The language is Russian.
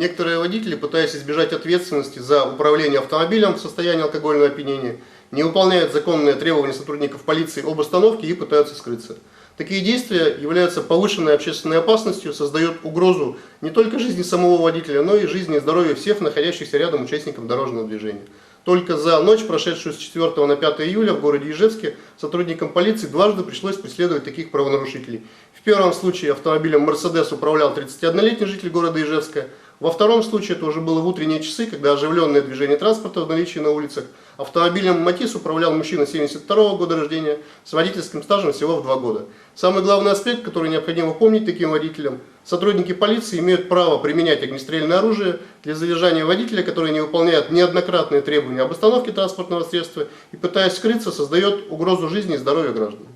некоторые водители, пытаясь избежать ответственности за управление автомобилем в состоянии алкогольного опьянения, не выполняют законные требования сотрудников полиции об остановке и пытаются скрыться. Такие действия являются повышенной общественной опасностью, создают угрозу не только жизни самого водителя, но и жизни и здоровья всех находящихся рядом участников дорожного движения. Только за ночь, прошедшую с 4 на 5 июля в городе Ижевске, сотрудникам полиции дважды пришлось преследовать таких правонарушителей. В первом случае автомобилем «Мерседес» управлял 31-летний житель города Ижевска. Во втором случае, это уже было в утренние часы, когда оживленное движение транспорта в наличии на улицах, автомобилем «Матис» управлял мужчина 72 года рождения с водительским стажем всего в 2 года. Самый главный аспект, который необходимо помнить таким водителям: сотрудники полиции имеют право применять огнестрельное оружие для задержания водителя, который не выполняет неоднократные требования об остановке транспортного средства и, пытаясь скрыться, создает угрозу жизни и здоровью граждан.